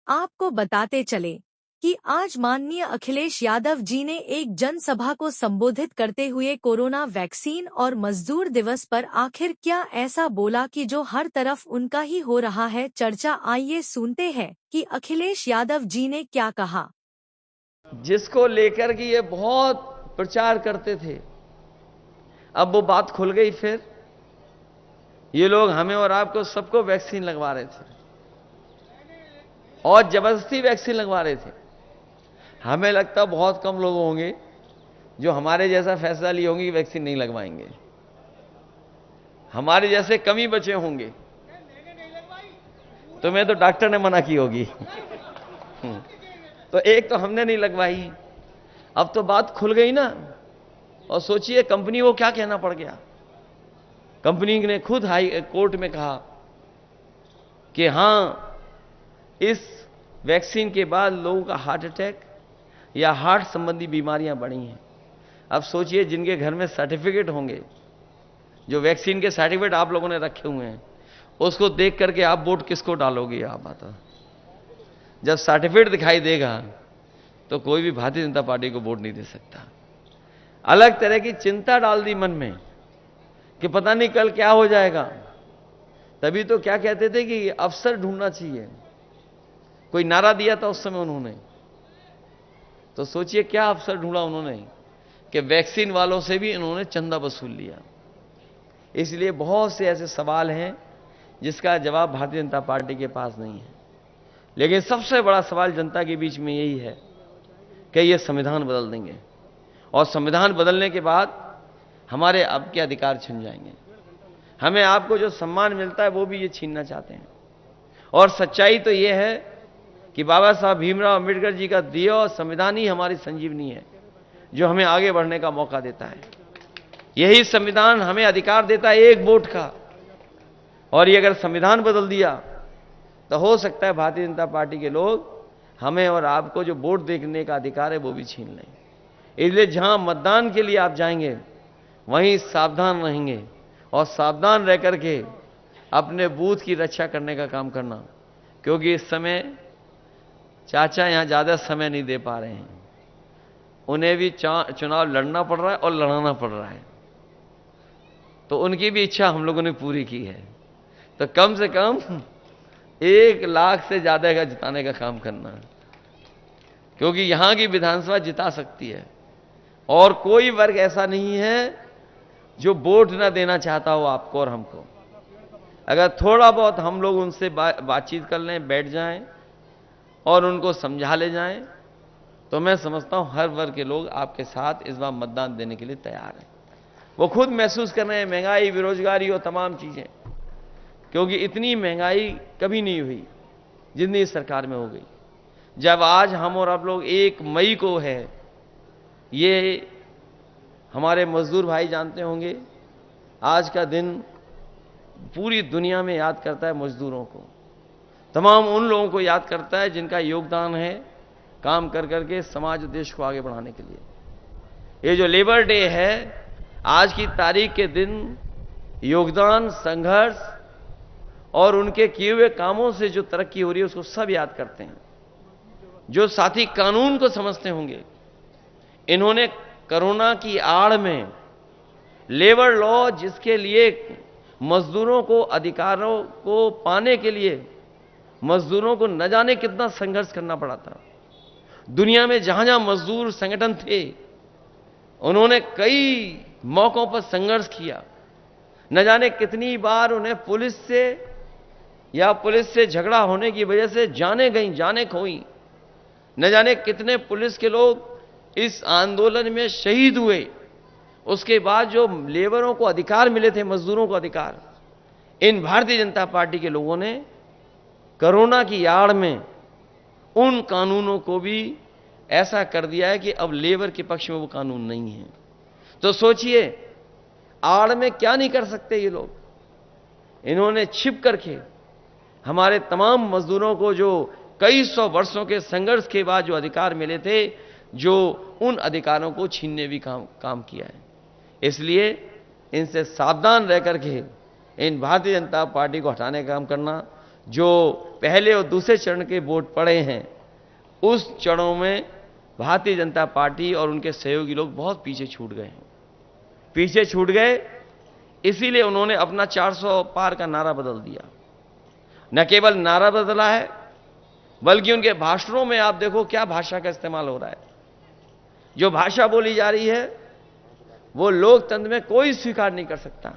आपको बताते चले कि आज माननीय अखिलेश यादव जी ने एक जनसभा को संबोधित करते हुए कोरोना वैक्सीन और मजदूर दिवस पर आखिर क्या ऐसा बोला कि जो हर तरफ उनका ही हो रहा है चर्चा। आइए सुनते हैं कि अखिलेश यादव जी ने क्या कहा। जिसको लेकर कि ये बहुत प्रचार करते थे, अब वो बात खुल गई। फिर ये लोग हमें और आपको सबको वैक्सीन लगवा रहे थे और जबरदस्ती वैक्सीन लगवा रहे थे। हमें लगता बहुत कम लोग होंगे जो हमारे जैसा फैसला लिए होंगे कि वैक्सीन नहीं लगवाएंगे। हमारे जैसे कम ही बचे होंगे। तुम्हें तो डॉक्टर ने मना की होगी। तो एक तो हमने नहीं लगवाई। अब तो बात खुल गई ना। और सोचिए कंपनी को क्या कहना पड़ गया। कंपनी ने खुद हाई कोर्ट में कहा कि हां, इस वैक्सीन के बाद लोगों का हार्ट अटैक या हार्ट संबंधी बीमारियां बढ़ी हैं। अब सोचिए जिनके घर में सर्टिफिकेट होंगे, जो वैक्सीन के सर्टिफिकेट आप लोगों ने रखे हुए हैं, उसको देख करके आप वोट किसको डालोगे? आप बताओ। जब सर्टिफिकेट दिखाई देगा तो कोई भी भारतीय जनता पार्टी को वोट नहीं दे सकता। अलग तरह की चिंता डाल दी मन में कि पता नहीं कल क्या हो जाएगा। तभी तो क्या कहते थे कि अफसर ढूंढना चाहिए, कोई नारा दिया था उस समय उन्होंने। तो सोचिए क्या अफसर ढूंढा उन्होंने कि वैक्सीन वालों से भी इन्होंने चंदा वसूल लिया। इसलिए बहुत से ऐसे सवाल हैं जिसका जवाब भारतीय जनता पार्टी के पास नहीं है। लेकिन सबसे बड़ा सवाल जनता के बीच में यही है कि ये संविधान बदल देंगे और संविधान बदलने के बाद हमारे अब के अधिकार छिन जाएंगे। हमें आपको जो सम्मान मिलता है वो भी ये छीनना चाहते हैं। और सच्चाई तो ये है कि बाबा साहब भीमराव अंबेडकर जी का दिया और संविधान ही हमारी संजीवनी है, जो हमें आगे बढ़ने का मौका देता है। यही संविधान हमें अधिकार देता है एक वोट का। और ये अगर संविधान बदल दिया तो हो सकता है भारतीय जनता पार्टी के लोग हमें और आपको जो वोट देने का अधिकार है वो भी छीन लें। इसलिए जहां मतदान के लिए आप जाएंगे वहीं सावधान रहेंगे और सावधान रह करके अपने बूथ की रक्षा करने का काम करना। क्योंकि इस समय चाचा यहां ज्यादा समय नहीं दे पा रहे हैं। उन्हें भी चुनाव लड़ना पड़ रहा है और लड़ाना पड़ रहा है। तो उनकी भी इच्छा हम लोगों ने पूरी की है। तो कम से कम 1 लाख से ज्यादा का जिताने का काम करना, क्योंकि यहां की विधानसभा जिता सकती है। और कोई वर्ग ऐसा नहीं है जो वोट ना देना चाहता हो आपको और हमको। अगर थोड़ा बहुत हम लोग उनसे बातचीत कर लें, बैठ जाएं और उनको समझा ले जाएं, तो मैं समझता हूं हर वर्ग के लोग आपके साथ इस बार मतदान देने के लिए तैयार हैं। वो खुद महसूस कर रहे हैं महंगाई, बेरोजगारी और तमाम चीजें। क्योंकि इतनी महंगाई कभी नहीं हुई जितनी इस सरकार में हो गई। जब आज हम और आप लोग 1 मई को है, ये हमारे मजदूर भाई जानते होंगे, आज का दिन पूरी दुनिया में याद करता है मजदूरों को। तमाम उन लोगों को याद करता है जिनका योगदान है काम कर करके समाज और देश को आगे बढ़ाने के लिए। ये जो लेबर डे है, आज की तारीख के दिन योगदान, संघर्ष और उनके किए हुए कामों से जो तरक्की हो रही है उसको सब याद करते हैं। जो साथी कानून को समझते होंगे, इन्होंने कोरोना की आड़ में लेबर लॉ, जिसके लिए मजदूरों को अधिकारों को पाने के लिए मजदूरों को न जाने कितना संघर्ष करना पड़ा था। दुनिया में जहां जहां मजदूर संगठन थे, उन्होंने कई मौकों पर संघर्ष किया। न जाने कितनी बार उन्हें पुलिस से झगड़ा होने की वजह से जाने गई, जाने खोई। न जाने कितने पुलिस के लोग इस आंदोलन में शहीद हुए। उसके बाद जो लेबरों को अधिकार मिले थे, मजदूरों को अधिकार, इन भारतीय जनता पार्टी के लोगों ने कोरोना की आड़ में उन कानूनों को भी ऐसा कर दिया है कि अब लेबर के पक्ष में वो कानून नहीं है। तो सोचिए आड़ में क्या नहीं कर सकते ये लोग। इन्होंने छिप करके हमारे तमाम मजदूरों को जो कई 100 वर्षों के संघर्ष के बाद जो अधिकार मिले थे, जो उन अधिकारों को छीनने भी काम किया है। इसलिए इनसे सावधान रह करके इन भारतीय जनता पार्टी को हटाने का काम करना। जो पहले और दूसरे चरण के वोट पड़े हैं, उस चरणों में भारतीय जनता पार्टी और उनके सहयोगी लोग बहुत पीछे छूट गए हैं। पीछे छूट गए इसीलिए उन्होंने अपना 400 पार का नारा बदल दिया। न केवल नारा बदला है, बल्कि उनके भाषणों में आप देखो क्या भाषा का इस्तेमाल हो रहा है। जो भाषा बोली जा रही है वो लोकतंत्र में कोई स्वीकार नहीं कर सकता।